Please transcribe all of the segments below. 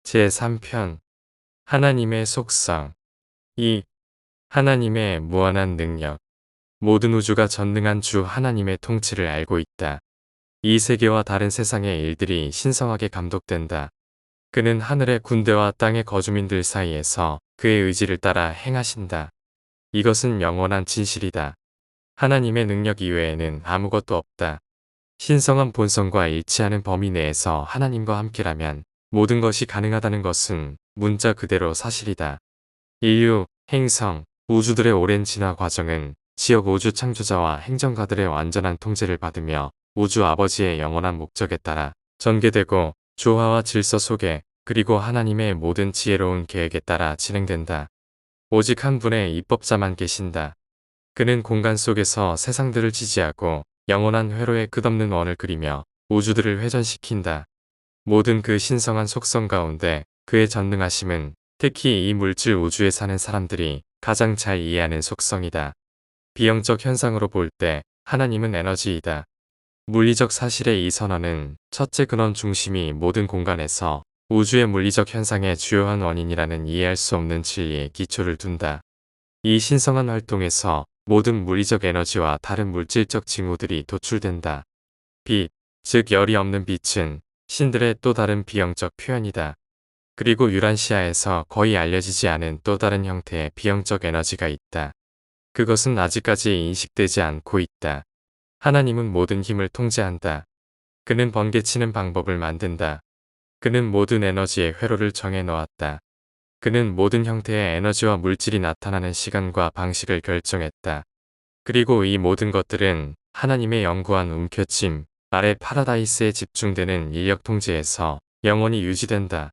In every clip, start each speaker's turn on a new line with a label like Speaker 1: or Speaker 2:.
Speaker 1: 제3편 하나님의 속성 2. 하나님의 무한한 능력. 모든 우주가 전능한 주 하나님의 통치를 알고 있다. 이 세계와 다른 세상의 일들이 신성하게 감독된다. 그는 하늘의 군대와 땅의 거주민들 사이에서 그의 의지를 따라 행하신다. 이것은 영원한 진실이다. 하나님의 능력 이외에는 아무것도 없다. 신성한 본성과 일치하는 범위 내에서 하나님과 함께라면 모든 것이 가능하다는 것은 문자 그대로 사실이다. 인류, 행성, 우주들의 오랜 진화 과정은 지역 우주 창조자와 행정가들의 완전한 통제를 받으며 우주 아버지의 영원한 목적에 따라 전개되고 조화와 질서 속에 그리고 하나님의 모든 지혜로운 계획에 따라 진행된다. 오직 한 분의 입법자만 계신다. 그는 공간 속에서 세상들을 지지하고 영원한 회로의 끝없는 원을 그리며 우주들을 회전시킨다. 모든 그 신성한 속성 가운데 그의 전능하심은 특히 이 물질 우주에 사는 사람들이 가장 잘 이해하는 속성이다. 비영적 현상으로 볼 때 하나님은 에너지이다. 물리적 사실의 이 선언은 첫째 근원 중심이 모든 공간에서 우주의 물리적 현상의 주요한 원인이라는 이해할 수 없는 진리에 기초를 둔다. 이 신성한 활동에서 모든 물리적 에너지와 다른 물질적 징후들이 도출된다. 빛, 즉 열이 없는 빛은 신들의 또 다른 비영적 표현이다. 그리고 유란시아에서 거의 알려지지 않은 또 다른 형태의 비영적 에너지가 있다. 그것은 아직까지 인식되지 않고 있다. 하나님은 모든 힘을 통제한다. 그는 번개치는 방법을 만든다. 그는 모든 에너지의 회로를 정해 놓았다. 그는 모든 형태의 에너지와 물질이 나타나는 시간과 방식을 결정했다. 그리고 이 모든 것들은 하나님의 영구한 움켜짐 아래 파라다이스에 집중되는 인력 통제에서 영원히 유지된다.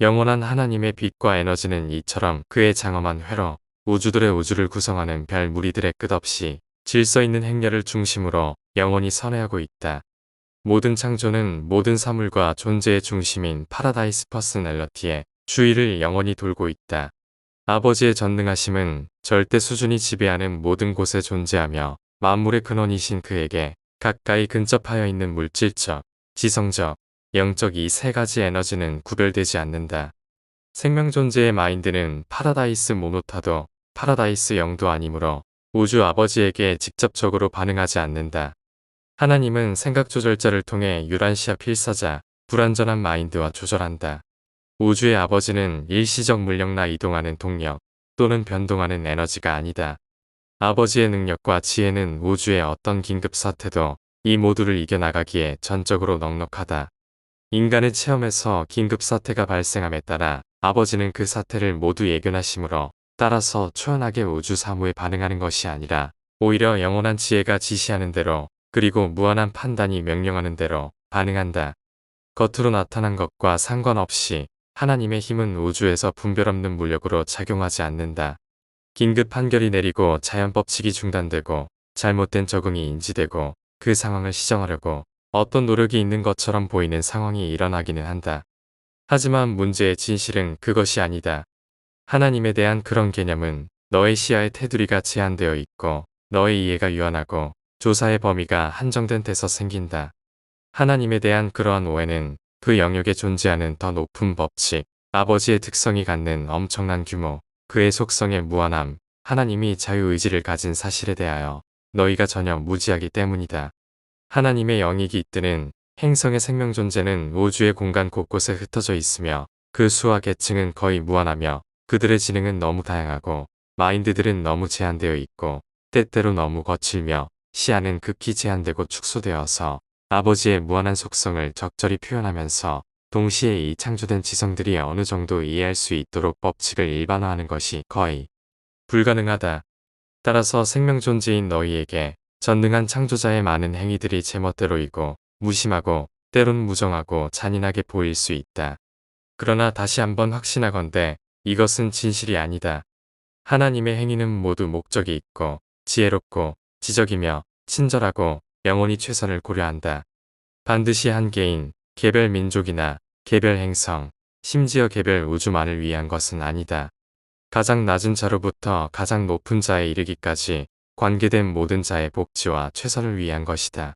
Speaker 1: 영원한 하나님의 빛과 에너지는 이처럼 그의 장엄한 회로, 우주들의 우주를 구성하는 별 무리들의 끝없이 질서 있는 행렬을 중심으로 영원히 선회하고 있다. 모든 창조는 모든 사물과 존재의 중심인 파라다이스 퍼스널러티의 주위를 영원히 돌고 있다. 아버지의 전능하심은 절대 수준이 지배하는 모든 곳에 존재하며 만물의 근원이신 그에게 가까이 근접하여 있는 물질적, 지성적, 영적 이 세 가지 에너지는 구별되지 않는다. 생명 존재의 마인드는 파라다이스 모노타도 파라다이스 영도 아니므로 우주 아버지에게 직접적으로 반응하지 않는다. 하나님은 생각 조절자를 통해 유란시아 필사자, 불완전한 마인드와 조절한다. 우주의 아버지는 일시적 물력나 이동하는 동력 또는 변동하는 에너지가 아니다. 아버지의 능력과 지혜는 우주의 어떤 긴급 사태도 이 모두를 이겨나가기에 전적으로 넉넉하다. 인간의 체험에서 긴급 사태가 발생함에 따라 아버지는 그 사태를 모두 예견하시므로 따라서 초연하게 우주 사무에 반응하는 것이 아니라 오히려 영원한 지혜가 지시하는 대로 그리고 무한한 판단이 명령하는 대로 반응한다. 겉으로 나타난 것과 상관없이 하나님의 힘은 우주에서 분별 없는 물력으로 작용하지 않는다. 긴급 판결이 내리고 자연 법칙이 중단되고 잘못된 적응이 인지되고 그 상황을 시정하려고 어떤 노력이 있는 것처럼 보이는 상황이 일어나기는 한다. 하지만 문제의 진실은 그것이 아니다. 하나님에 대한 그런 개념은 너의 시야의 테두리가 제한되어 있고 너의 이해가 유한하고 조사의 범위가 한정된 데서 생긴다. 하나님에 대한 그러한 오해는 그 영역에 존재하는 더 높은 법칙, 아버지의 특성이 갖는 엄청난 규모, 그의 속성의 무한함, 하나님이 자유의지를 가진 사실에 대하여 너희가 전혀 무지하기 때문이다. 하나님의 영이 깃드는 행성의 생명 존재는 우주의 공간 곳곳에 흩어져 있으며 그 수와 계층은 거의 무한하며 그들의 지능은 너무 다양하고 마인드들은 너무 제한되어 있고 때때로 너무 거칠며 시야는 극히 제한되고 축소되어서 아버지의 무한한 속성을 적절히 표현하면서 동시에 이 창조된 지성들이 어느 정도 이해할 수 있도록 법칙을 일반화하는 것이 거의 불가능하다. 따라서 생명 존재인 너희에게 전능한 창조자의 많은 행위들이 제멋대로이고 무심하고 때론 무정하고 잔인하게 보일 수 있다. 그러나 다시 한번 확신하건대 이것은 진실이 아니다. 하나님의 행위는 모두 목적이 있고 지혜롭고 지적이며 친절하고 영원히 최선을 고려한다. 반드시 한 개인, 개별 민족이나 개별 행성, 심지어 개별 우주만을 위한 것은 아니다. 가장 낮은 자로부터 가장 높은 자에 이르기까지 관계된 모든 자의 복지와 최선을 위한 것이다.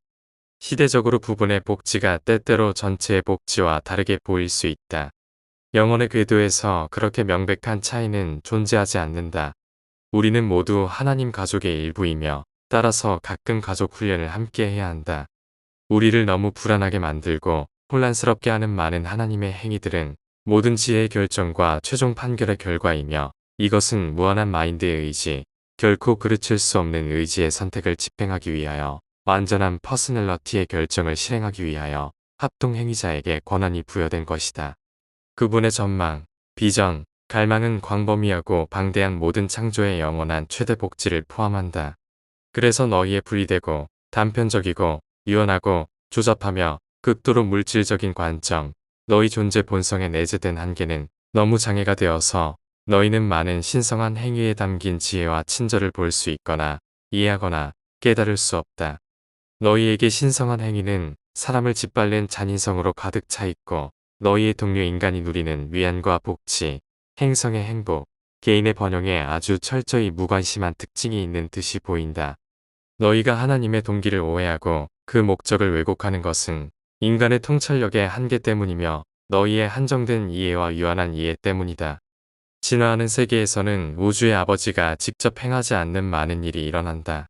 Speaker 1: 시대적으로 부분의 복지가 때때로 전체의 복지와 다르게 보일 수 있다. 영혼의 궤도에서 그렇게 명백한 차이는 존재하지 않는다. 우리는 모두 하나님 가족의 일부이며 따라서 가끔 가족 훈련을 함께 해야 한다. 우리를 너무 불안하게 만들고 혼란스럽게 하는 많은 하나님의 행위들은 모든 지혜의 결정과 최종 판결의 결과이며 이것은 무한한 마인드의 의지, 결코 그르칠 수 없는 의지의 선택을 집행하기 위하여 완전한 퍼스널러티의 결정을 실행하기 위하여 합동행위자에게 권한이 부여된 것이다. 그분의 전망, 비전, 갈망은 광범위하고 방대한 모든 창조의 영원한 최대 복지를 포함한다. 그래서 너희의 분리되고 단편적이고 유연하고 조잡하며 극도로 물질적인 관점, 너희 존재 본성에 내재된 한계는 너무 장애가 되어서 너희는 많은 신성한 행위에 담긴 지혜와 친절을 볼 수 있거나 이해하거나 깨달을 수 없다. 너희에게 신성한 행위는 사람을 짓밟는 잔인성으로 가득 차 있고 너희의 동료 인간이 누리는 위안과 복지, 행성의 행복, 개인의 번영에 아주 철저히 무관심한 특징이 있는 듯이 보인다. 너희가 하나님의 동기를 오해하고 그 목적을 왜곡하는 것은 인간의 통찰력의 한계 때문이며 너희의 한정된 이해와 유한한 이해 때문이다. 진화하는 세계에서는 우주의 아버지가 직접 행하지 않는 많은 일이 일어난다.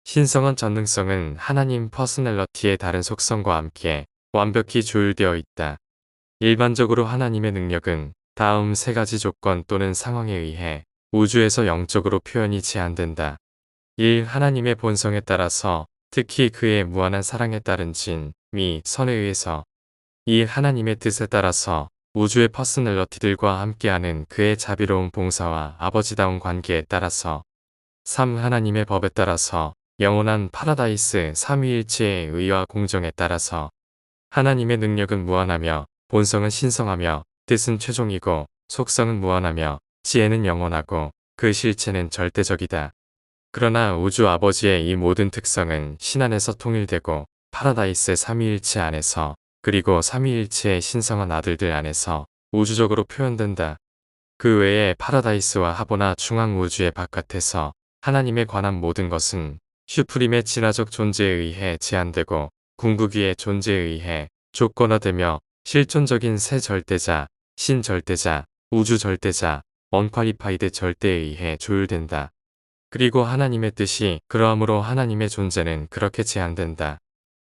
Speaker 1: 신성한 전능성은 하나님 퍼스널러티의 다른 속성과 함께 완벽히 조율되어 있다. 일반적으로 하나님의 능력은 다음 세 가지 조건 또는 상황에 의해 우주에서 영적으로 표현이 제한된다. 1. 하나님의 본성에 따라서 특히 그의 무한한 사랑에 따른 진, 미, 선에 의해서 2. 하나님의 뜻에 따라서 우주의 퍼스널러티들과 함께하는 그의 자비로운 봉사와 아버지다운 관계에 따라서 3. 하나님의 법에 따라서 영원한 파라다이스 삼위일체의 의와 공정에 따라서 하나님의 능력은 무한하며 본성은 신성하며 뜻은 최종이고 속성은 무한하며 지혜는 영원하고 그 실체는 절대적이다. 그러나 우주 아버지의 이 모든 특성은 신 안에서 통일되고 파라다이스의 삼위일체 안에서 그리고 삼위일체의 신성한 아들들 안에서 우주적으로 표현된다. 그 외에 파라다이스와 하보나 중앙우주의 바깥에서 하나님에 관한 모든 것은 슈프림의 진화적 존재에 의해 제한되고 궁극위의 존재에 의해 조건화되며 실존적인 새 절대자, 신 절대자, 우주 절대자, 언퀄리파이드 절대에 의해 조율된다. 그리고 하나님의 뜻이 그러함으로 하나님의 존재는 그렇게 제한된다.